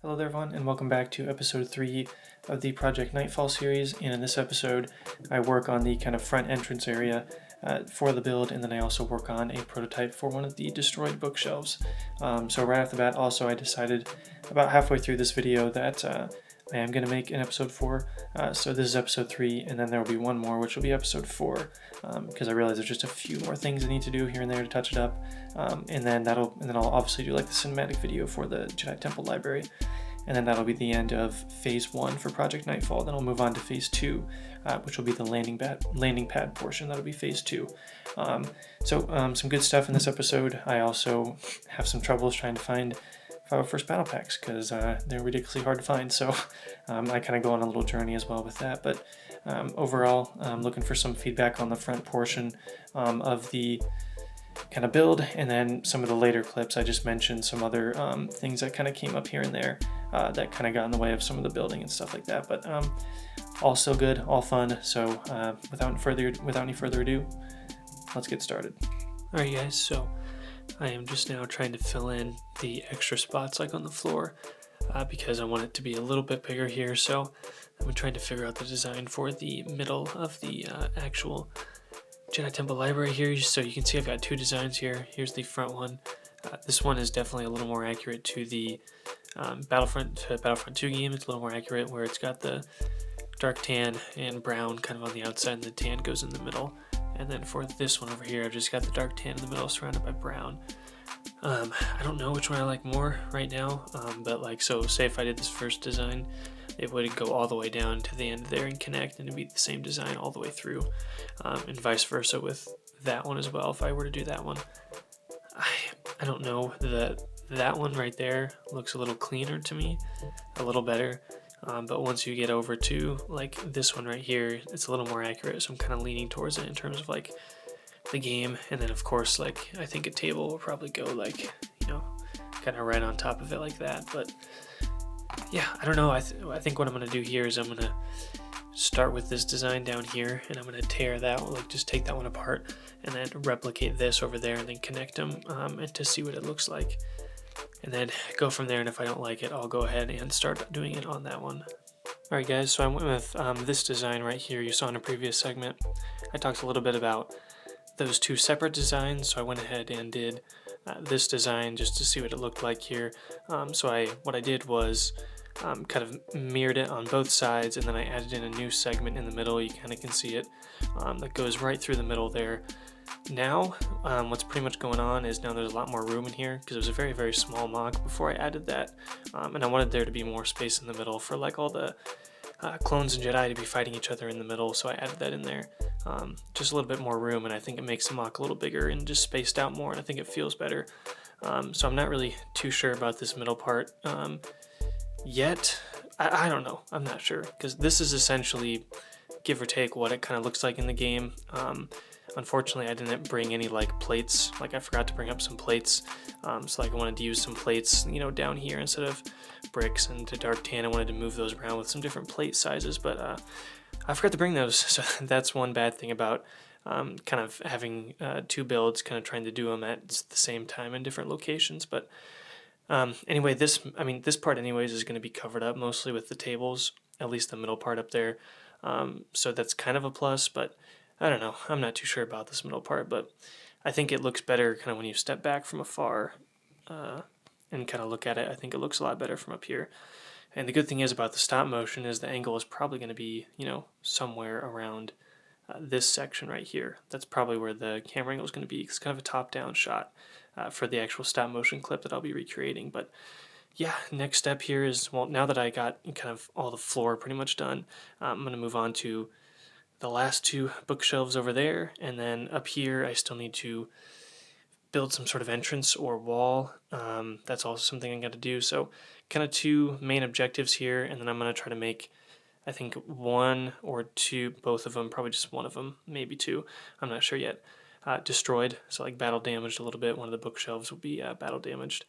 Hello there everyone, and welcome back to episode 3 of the Project Knightfall series. And in this episode, I work on the kind of front entrance area for the build, and then I also work on a prototype for one of the destroyed bookshelves. So right off the bat, also I decided about halfway through this video that I am going to make an episode 4. So this is episode 3, and then there will be one more, which will be episode 4, because I realize there's just a few more things I need to do here and there to touch it up. And then I'll obviously do like the cinematic video for the Jedi Temple Library. And then that'll be the end of Phase 1 for Project Knightfall. Then I'll move on to Phase 2, which will be the landing pad portion. That'll be Phase 2. Some good stuff in this episode. I also have some troubles trying to find 501st battle packs because they're ridiculously hard to find. So I kind of go on a little journey as well with that. But overall, I'm looking for some feedback on the front portion of the kind of build, and then some of the later clips I just mentioned some other things that kind of came up here and there that kind of got in the way of some of the building and stuff like that, but all still good, all fun. So without any further ado, let's get started. Alright guys, so I am just now trying to fill in the extra spots like on the floor because I want it to be a little bit bigger here. So I'm trying to figure out the design for the middle of the actual Jedi Temple Library here. So you can see I've got two designs here. Here's the front one. This one is definitely a little more accurate to the Battlefront 2 game. It's a little more accurate where it's got the dark tan and brown kind of on the outside and the tan goes in the middle. And then for this one over here, I've just got the dark tan in the middle surrounded by brown. I don't know which one I like more right now, but like, so say if I did this first design, it would go all the way down to the end there and connect, and it'd be the same design all the way through, and vice versa with that one as well if I were to do that one. I don't know, that one right there looks a little cleaner to me, a little better, but once you get over to like this one right here, it's a little more accurate, so I'm kind of leaning towards it in terms of like the game. And then of course, like, I think a table will probably go like, kind of right on top of it like that. But yeah, I don't know. I think what I'm gonna do here is I'm gonna start with this design down here, and I'm gonna tear that, like just take that one apart and then replicate this over there and then connect them and to see what it looks like, and then go from there. And if I don't like it, I'll go ahead and start doing it on that one. Alright guys, so I went with this design right here you saw in a previous segment. I talked a little bit about those two separate designs, so I went ahead and did this design just to see what it looked like here. What I did was kind of mirrored it on both sides, and then I added in a new segment in the middle. You kind of can see it that goes right through the middle there. Now what's pretty much going on is now there's a lot more room in here because it was a very, very small mock before I added that, and I wanted there to be more space in the middle for like all the clones and Jedi to be fighting each other in the middle, so I added that in there. Just a little bit more room, and I think it makes the mock a little bigger and just spaced out more, and I think it feels better. So I'm not really too sure about this middle part yet. I don't know, I'm not sure, because this is essentially, give or take, what it kind of looks like in the game. Unfortunately, I didn't bring any like plates. Like, I forgot to bring up some plates. So like, I wanted to use some plates, down here instead of bricks, and to dark tan I wanted to move those around with some different plate sizes, but I forgot to bring those. So that's one bad thing about kind of having two builds, kind of trying to do them at the same time in different locations. But anyway, this part anyways is going to be covered up mostly with the tables, at least the middle part up there. So that's kind of a plus, but I don't know. I'm not too sure about this middle part, but I think it looks better kind of when you step back from afar and kind of look at it. I think it looks a lot better from up here. And the good thing is about the stop motion is the angle is probably going to be, somewhere around this section right here. That's probably where the camera angle is going to be. It's kind of a top-down shot for the actual stop motion clip that I'll be recreating. But yeah, next step here is, well, now that I got kind of all the floor pretty much done, I'm going to move on to the last two bookshelves over there, and then up here I still need to build some sort of entrance or wall. That's also something I got to do. So kind of two main objectives here, and then I'm going to try to make, I think, one or two, both of them, probably just one of them, maybe two, I'm not sure yet, destroyed, so like battle damaged a little bit. One of the bookshelves will be battle damaged.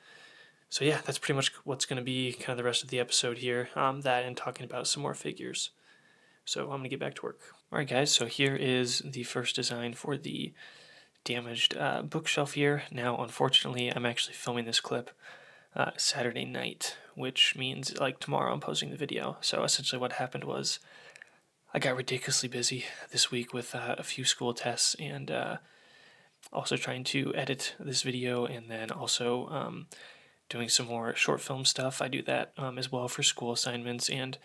So yeah, that's pretty much what's going to be kind of the rest of the episode here, that and talking about some more figures. So I'm going to get back to work. Alright guys, so here is the first design for the damaged bookshelf here. Now, unfortunately, I'm actually filming this clip Saturday night, which means like tomorrow I'm posting the video. So essentially what happened was I got ridiculously busy this week with a few school tests and also trying to edit this video, and then also doing some more short film stuff. I do that as well for school assignments, and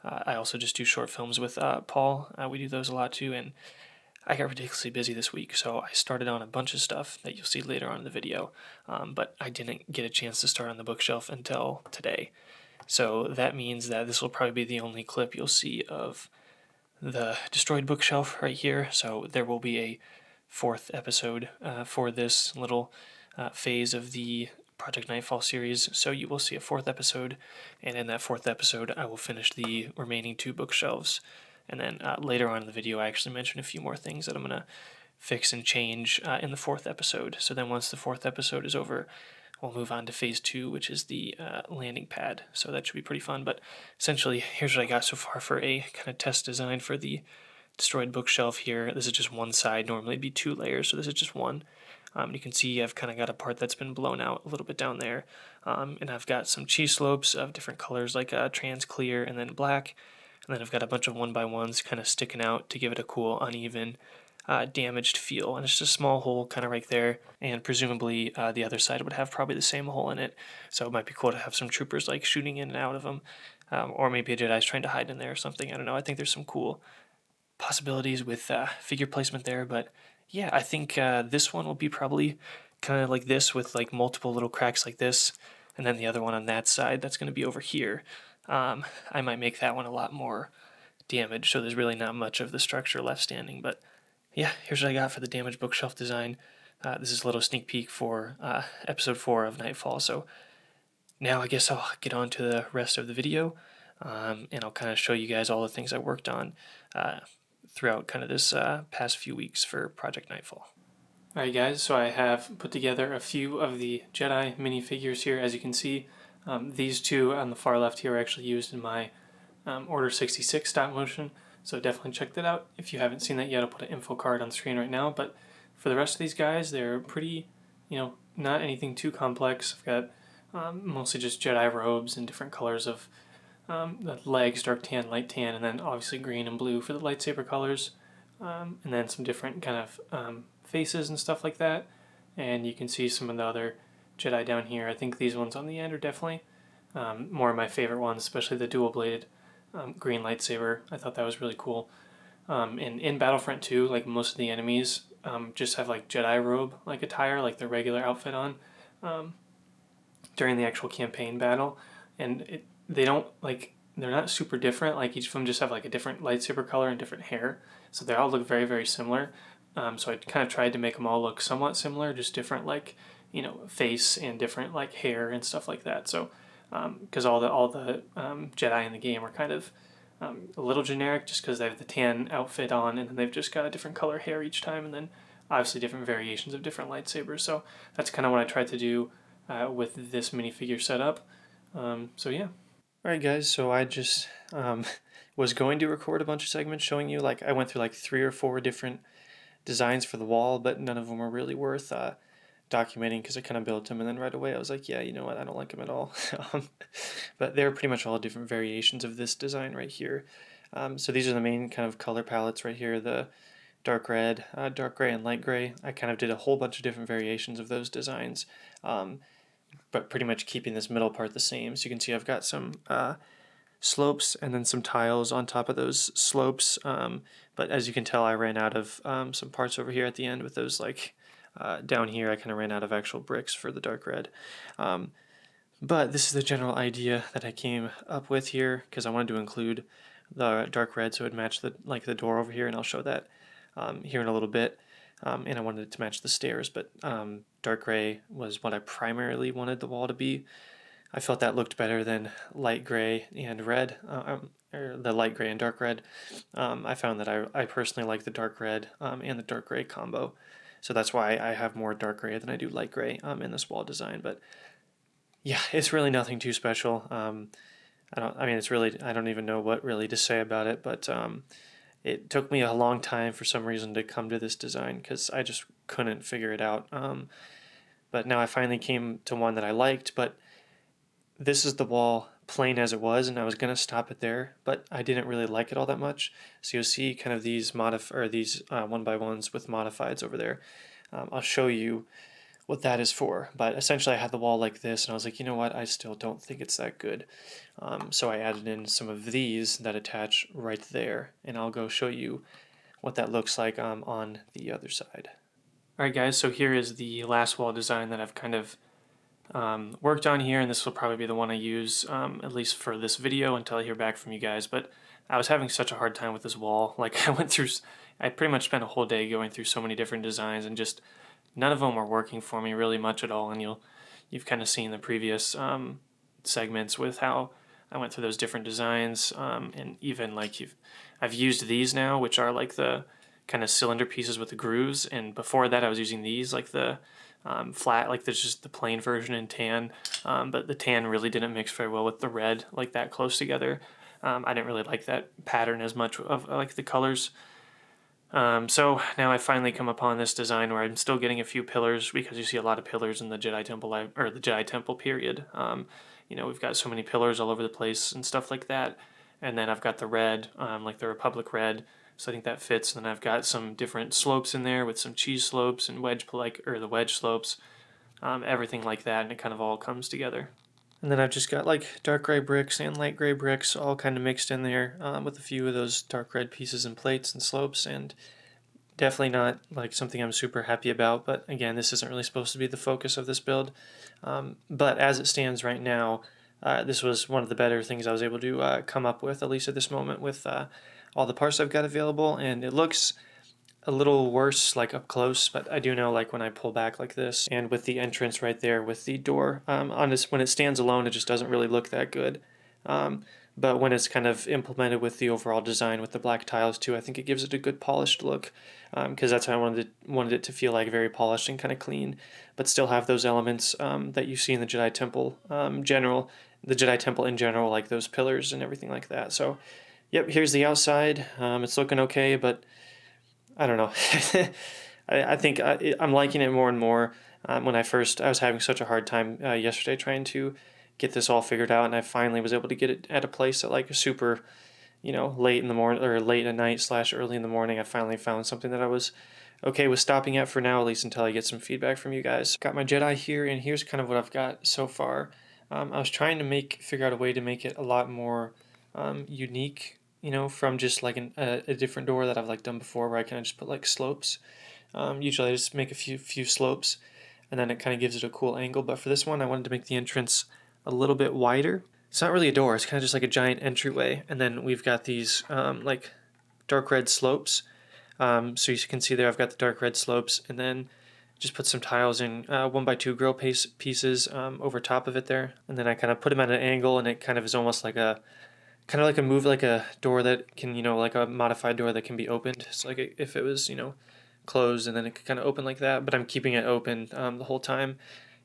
I also just do short films with Paul. We do those a lot too, and I got ridiculously busy this week, so I started on a bunch of stuff that you'll see later on in the video, but I didn't get a chance to start on the bookshelf until today. So that means that this will probably be the only clip you'll see of the destroyed bookshelf right here. So there will be a fourth episode for this little phase of the Project Knightfall series. So you will see a fourth episode, and in that fourth episode, I will finish the remaining 2 bookshelves. And then later on in the video, I actually mention a few more things that I'm going to fix and change in the fourth episode. So then once the fourth episode is over, we'll move on to phase 2, which is the landing pad. So that should be pretty fun. But essentially, here's what I got so far for a kind of test design for the destroyed bookshelf here. This is just one side. Normally it'd be 2 layers, so this is just one. You can see I've kind of got a part that's been blown out a little bit down there. And I've got some cheese slopes of different colors like trans clear and then black. And then I've got a bunch of 1x1s kind of sticking out to give it a cool, uneven, damaged feel. And it's just a small hole kind of right there. And presumably the other side would have probably the same hole in it. So it might be cool to have some troopers like shooting in and out of them. Or maybe a Jedi's trying to hide in there or something. I don't know. I think there's some cool possibilities with figure placement there. But yeah, I think this one will be probably kind of like this with like multiple little cracks like this. And then the other one on that side, that's going to be over here. I might make that one a lot more damaged, so there's really not much of the structure left standing. But yeah, here's what I got for the damaged bookshelf design. This is a little sneak peek for episode 4 of Knightfall. So now I guess I'll get on to the rest of the video, and I'll kind of show you guys all the things I worked on throughout kind of this past few weeks for Project Knightfall. Alright guys, so I have put together a few of the Jedi minifigures here. As you can see, these 2 on the far left here are actually used in my Order 66 stop motion, so definitely check that out. If you haven't seen that yet, I'll put an info card on screen right now. But for the rest of these guys, they're pretty, not anything too complex. I've got mostly just Jedi robes and different colors of the legs, dark tan, light tan, and then obviously green and blue for the lightsaber colors, and then some different kind of faces and stuff like that. And you can see some of the other Jedi down here. I think these ones on the end are definitely more of my favorite ones, especially the dual-bladed green lightsaber. I thought that was really cool. And in Battlefront 2, like most of the enemies just have like Jedi robe like attire, like their regular outfit on during the actual campaign battle, and they don't like they're not super different. Like each of them just have like a different lightsaber color and different hair, so they all look very very similar. So I kind of tried to make them all look somewhat similar, just different like face and different like hair and stuff like that. So because all the Jedi in the game are kind of a little generic, just because they have the tan outfit on, and then they've just got a different color hair each time, and then obviously different variations of different lightsabers. So that's kind of what I tried to do with this minifigure setup. So yeah. Alright guys, so I just was going to record a bunch of segments showing you, like I went through like 3 or 4 different designs for the wall, but none of them were really worth documenting because I kind of built them, and then right away I was like, yeah, you know what, I don't like them at all. But they're pretty much all different variations of this design right here. So these are the main kind of color palettes right here, the dark red, dark gray, and light gray. I kind of did a whole bunch of different variations of those designs, but pretty much keeping this middle part the same. So you can see I've got some slopes and then some tiles on top of those slopes, but as you can tell I ran out of some parts over here at the end with those like down here I kind of ran out of actual bricks for the dark red. But this is the general idea that I came up with here, because I wanted to include the dark red so it would match the door over here, and I'll show that here in a little bit. And I wanted it to match the stairs, but dark gray was what I primarily wanted the wall to be. I felt that looked better than light gray and red, or the light gray and dark red. I found that I personally like the dark red and the dark gray combo, so that's why I have more dark gray than I do light gray in this wall design. But yeah, it's really nothing too special. I don't even know what really to say about it, but it took me a long time for some reason to come to this design because I just couldn't figure it out. But now I finally came to one that I liked, but this is the wall plain as it was, and I was gonna stop it there, but I didn't really like it all that much. So you'll see kind of these these 1x1s with modifieds over there. I'll show you what that is for. But essentially I had the wall like this and I was like, you know what, I still don't think it's that good. So I added in some of these that attach right there, and I'll go show you what that looks like on the other side. Alright guys, so here is the last wall design that I've kind of worked on here, and this will probably be the one I use at least for this video until I hear back from you guys. But I was having such a hard time with this wall. Like I pretty much spent a whole day going through so many different designs, and just none of them were working for me really much at all. And you've kind of seen the previous segments with how I went through those different designs, and even like I've used these now, which are like the kind of cylinder pieces with the grooves, and before that I was using these like the flat, like there's just the plain version in tan, but the tan really didn't mix very well with the red like that close together. I didn't really like that pattern as much of like the colors. So now I finally come upon this design where I'm still getting a few pillars, because you see a lot of pillars in the Jedi Temple or the Jedi Temple period. You know, we've got so many pillars all over the place and stuff like that. And then I've got the red, like the Republic red. So I think that fits. And then I've got some different slopes in there with some cheese slopes and the wedge slopes, everything like that, and it kind of all comes together. And then I've just got like dark gray bricks and light gray bricks all kind of mixed in there, with a few of those dark red pieces and plates and slopes, and definitely not like something I'm super happy about. But again, this isn't really supposed to be the focus of this build. But as it stands right now, this was one of the better things I was able to come up with, at least at this moment, with all the parts I've got available. And it looks a little worse like up close, but I do know like when I pull back like this, and with the entrance right there with the door, on this, when it stands alone, it just doesn't really look that good. But when it's kind of implemented with the overall design with the black tiles too, I think it gives it a good polished look, because that's how I wanted it to feel, like very polished and kind of clean, but still have those elements that you see in the Jedi Temple the Jedi Temple in general, like those pillars and everything like that. So, yep, here's the outside. It's looking okay, but I don't know. I think I'm liking it more and more. When I was having such a hard time yesterday trying to get this all figured out, and I finally was able to get it at a place at like a super, late in the morning or late at night / early in the morning. I finally found something that I was okay with stopping at for now, at least until I get some feedback from you guys. Got my Jedi here, and here's kind of what I've got so far. I was trying to figure out a way to make it a lot more unique, from just like a different door that I've like done before, where I kind of just put like slopes. Usually I just make a few slopes, and then it kind of gives it a cool angle. But for this one, I wanted to make the entrance a little bit wider. It's not really a door, it's kind of just like a giant entryway. And then we've got these like dark red slopes. So you can see there I've got the dark red slopes, and then just put some tiles in 1x2 grill pieces over top of it there. And then I kind of put them at an angle, and it kind of is almost like a move, like a door that can, like a modified door that can be opened. It's like if it was, closed, and then it could kind of open like that, but I'm keeping it open the whole time,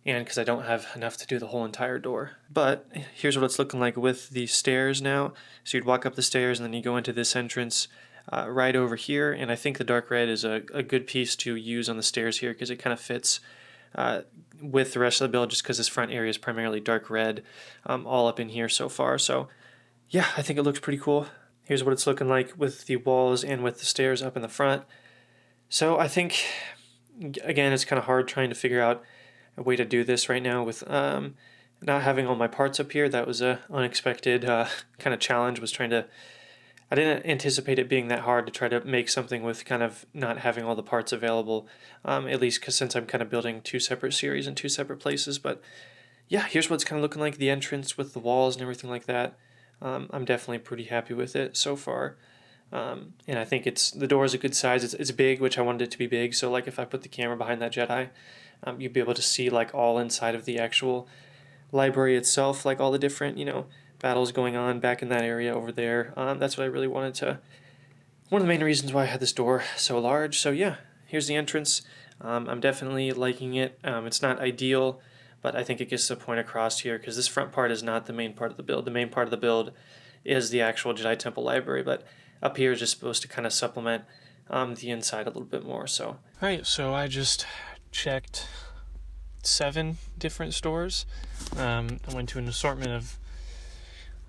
and because I don't have enough to do the whole entire door. But here's what it's looking like with the stairs now. So you'd walk up the stairs, and then you go into this entrance right over here, and I think the dark red is a good piece to use on the stairs here, because it kind of fits with the rest of the build, just because this front area is primarily dark red all up in here so far. So yeah, I think it looks pretty cool. Here's what it's looking like with the walls and with the stairs up in the front. So I think, again, it's kind of hard trying to figure out a way to do this right now with not having all my parts up here. That was a unexpected kind of challenge, I didn't anticipate it being that hard to try to make something with kind of not having all the parts available, at least because since I'm kind of building two separate series in two separate places. But yeah, here's what it's kind of looking like, the entrance with the walls and everything like that. I'm definitely pretty happy with it so far. And I think the door is a good size. It's big, which I wanted it to be big. So like if I put the camera behind that Jedi, you'd be able to see like all inside of the actual library itself, like all the different, battles going on back in that area over there. That's what I really wanted to. One of the main reasons why I had this door so large. So yeah, here's the entrance. I'm definitely liking it. It's not ideal, but I think it gets the point across here, because this front part is not the main part of the build. The main part of the build is the actual Jedi Temple library, but up here is just supposed to kind of supplement the inside a little bit more. So, all right, so I just checked 7 different stores. I went to an assortment of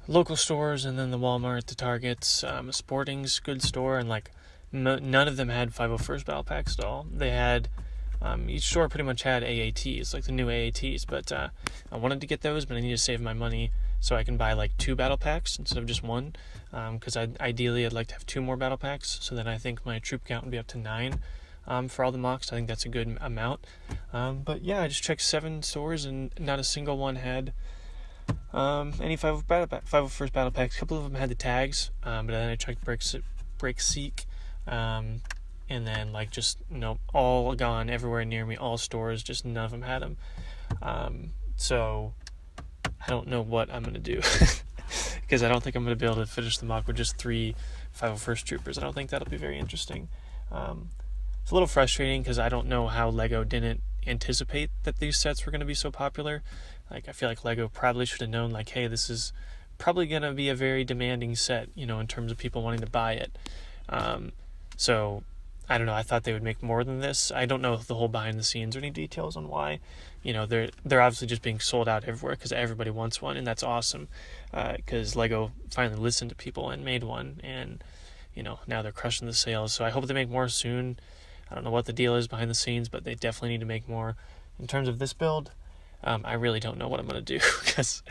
local stores, and then the Walmart, the Targets, a sporting's goods store, and like none of them had 501st battle packs at all. They had each store pretty much had AATs, like the new AATs, but I wanted to get those, but I need to save my money so I can buy like 2 battle packs instead of just 1, because ideally I'd like to have 2 more battle packs, so then I think my troop count would be up to 9 for all the mocks. I think that's a good amount. But yeah, I just checked 7 stores, and not a single one had any 501st battle packs. A couple of them had the tags, but then I checked Brickseek, and then like just all gone everywhere near me, all stores, just none of them had them. So I don't know what I'm gonna do because I don't think I'm gonna be able to finish the mock with just 3 501st troopers. I don't think that'll be very interesting. It's a little frustrating because I don't know how LEGO didn't anticipate that these sets were going to be so popular. Like, I feel like LEGO probably should have known, like, hey, this is probably going to be a very demanding set, in terms of people wanting to buy it. So, I don't know, I thought they would make more than this. I don't know the whole behind the scenes or any details on why. They're obviously just being sold out everywhere because everybody wants one, and that's awesome. Because LEGO finally listened to people and made one, and, now they're crushing the sales. So I hope they make more soon. I don't know what the deal is behind the scenes, but they definitely need to make more. In terms of this build, I really don't know what I'm going to do because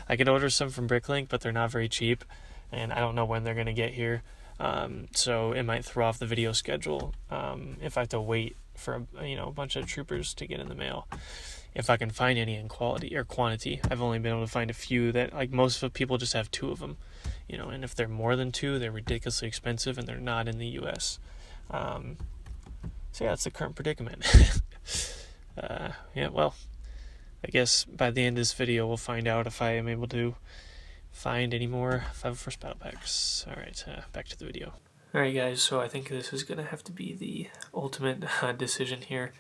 I could order some from Bricklink, but they're not very cheap, and I don't know when they're going to get here. So it might throw off the video schedule if I have to wait for a bunch of troopers to get in the mail. If I can find any in quality or quantity, I've only been able to find a few that, like, most of the people just have 2 of them, and if they're more than 2, they're ridiculously expensive and they're not in the U.S. So yeah, that's the current predicament. Yeah, well, I guess by the end of this video, we'll find out if I am able to find any more 501st battle packs. Alright, back to the video. Alright guys, so I think this is going to have to be the ultimate decision here.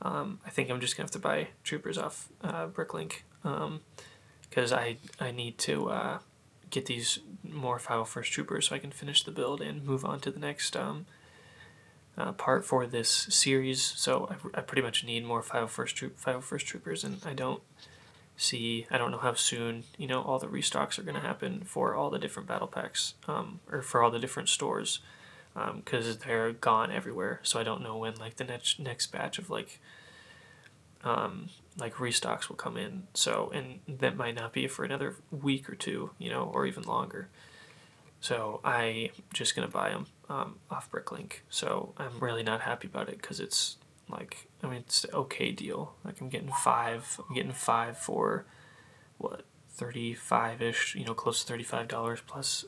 I think I'm just going to have to buy troopers off Bricklink, because I need to get these more 501st troopers so I can finish the build and move on to the next part for this series. So I pretty much need more 501st troopers, and I don't know how soon all the restocks are going to happen for all the different battle packs, or for all the different stores, because they're gone everywhere. So I don't know when like the next batch of like restocks will come in. So, and that might not be for another week or 2, or even longer. So I'm just going to buy them off Bricklink. So I'm really not happy about it because it's like, it's an okay deal. Like I'm getting 5 for what, 35-ish, close to $35 plus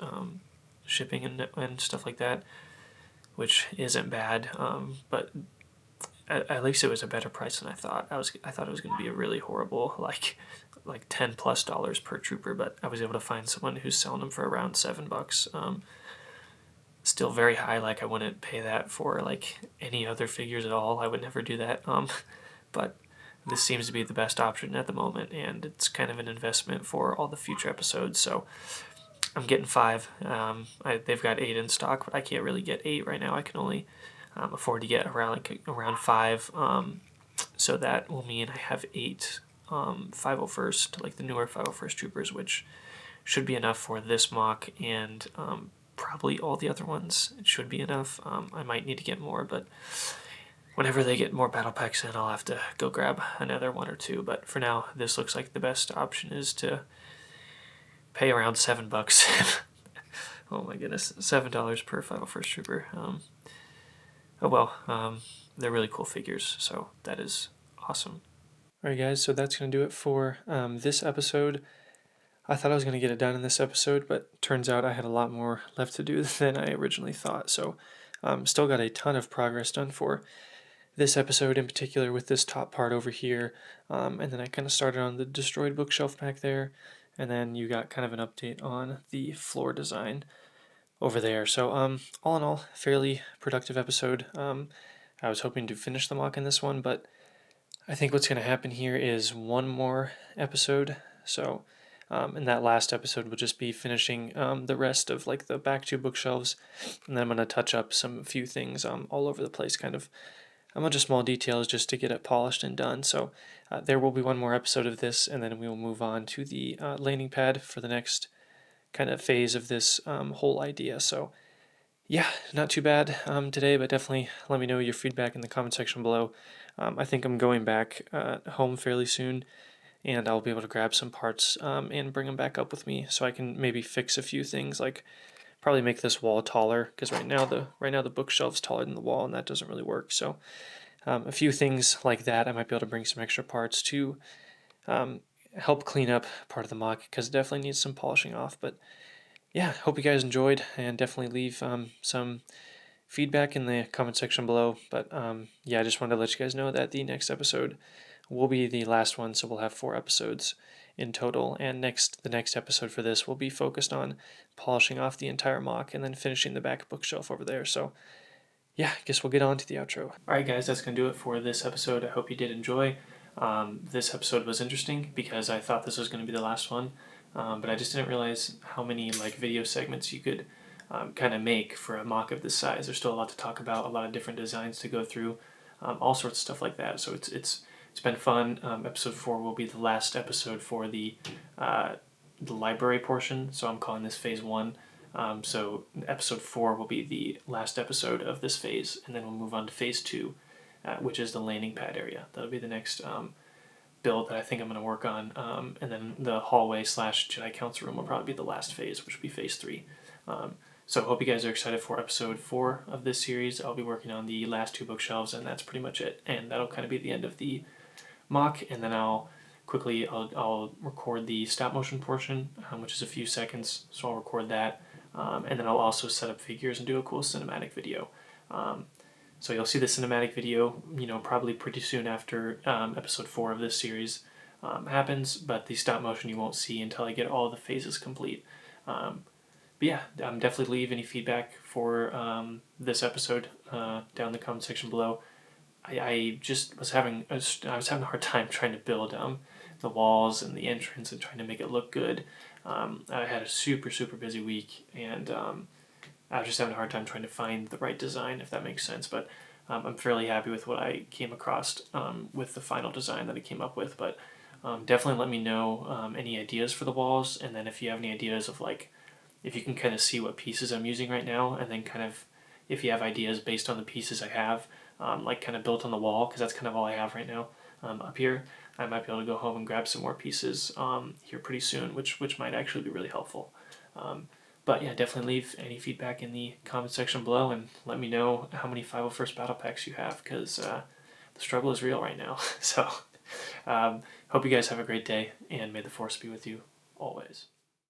shipping and stuff like that, which isn't bad. But at least it was a better price than I thought. I thought it was going to be a really horrible, like $10+ per trooper, but I was able to find someone who's selling them for around $7. Still very high. Like I wouldn't pay that for like any other figures at all. I would never do that. But this seems to be the best option at the moment, and it's kind of an investment for all the future episodes. So I'm getting 5. They've got 8 in stock, but I can't really get 8 right now. I can only afford to get around 5. So that will mean I have 8 501st, like the newer 501st troopers, which should be enough for this mock and probably all the other ones. It should be enough. I might need to get more, but whenever they get more battle packs in, I'll have to go grab another 1 or 2. But for now, this looks like the best option is to pay around $7. Oh my goodness, $7 per 501st trooper. Oh well, they're really cool figures, so that is awesome. Alright guys, so that's going to do it for this episode. I thought I was going to get it done in this episode, but turns out I had a lot more left to do than I originally thought. So still got a ton of progress done for this episode in particular with this top part over here. And then I kind of started on the destroyed bookshelf back there. And then you got kind of an update on the floor design over there. So all in all, fairly productive episode. I was hoping to finish the mock in this one, but I think what's going to happen here is one more episode. So in that last episode, we'll just be finishing the rest of like the back 2 bookshelves, and then I'm going to touch up some few things all over the place, kind of a bunch of small details just to get it polished and done. So there will be one more episode of this, and then we will move on to the landing pad for the next kind of phase of this whole idea. So yeah, not too bad today, but definitely let me know your feedback in the comment section below. I think I'm going back home fairly soon, and I'll be able to grab some parts and bring them back up with me so I can maybe fix a few things, like probably make this wall taller, because right now the bookshelf's taller than the wall, and that doesn't really work. So a few things like that, I might be able to bring some extra parts to help clean up part of the mock, because it definitely needs some polishing off. But yeah, hope you guys enjoyed, and definitely leave some feedback in the comment section below. But yeah, I just wanted to let you guys know that the next episode will be the last one, so we'll have 4 episodes in total. And the next episode for this will be focused on polishing off the entire mock and then finishing the back bookshelf over there. So yeah, I guess we'll get on to the outro. Alright guys, that's going to do it for this episode. I hope you did enjoy. This episode was interesting because I thought this was going to be the last one, but I just didn't realize how many like video segments you could kind of make for a mock of this size. There's still a lot to talk about, a lot of different designs to go through, all sorts of stuff like that. So it's been fun. Episode 4 will be the last episode for the library portion, so I'm calling this phase 1. So episode 4 will be the last episode of this phase, and then we'll move on to phase 2, which is the landing pad area. That'll be the next build that I think I'm going to work on, and then the hallway / Jedi Council room will probably be the last phase, which will be phase 3. So I hope you guys are excited for episode 4 of this series. I'll be working on the last 2 bookshelves, and that's pretty much it. And that'll kind of be the end of the mock, and then I'll record the stop motion portion, which is a few seconds, so I'll record that, and then I'll also set up figures and do a cool cinematic video. So you'll see the cinematic video, probably pretty soon after episode 4 of this series happens, but the stop motion you won't see until I get all the phases complete. But yeah, definitely leave any feedback for this episode down in the comment section below. I just was having a hard time trying to build the walls and the entrance and trying to make it look good. I had a super busy week, and I was just having a hard time trying to find the right design, if that makes sense. But I'm fairly happy with what I came across with the final design that I came up with. But definitely let me know any ideas for the walls, and then if you have any ideas of like, if you can kind of see what pieces I'm using right now, and then kind of if you have ideas based on the pieces I have, like kind of built on the wall, because that's kind of all I have right now up here. I might be able to go home and grab some more pieces here pretty soon, which might actually be really helpful. But yeah, definitely leave any feedback in the comment section below, and let me know how many 501st Battle Packs you have, because the struggle is real right now. So hope you guys have a great day, and may the Force be with you always.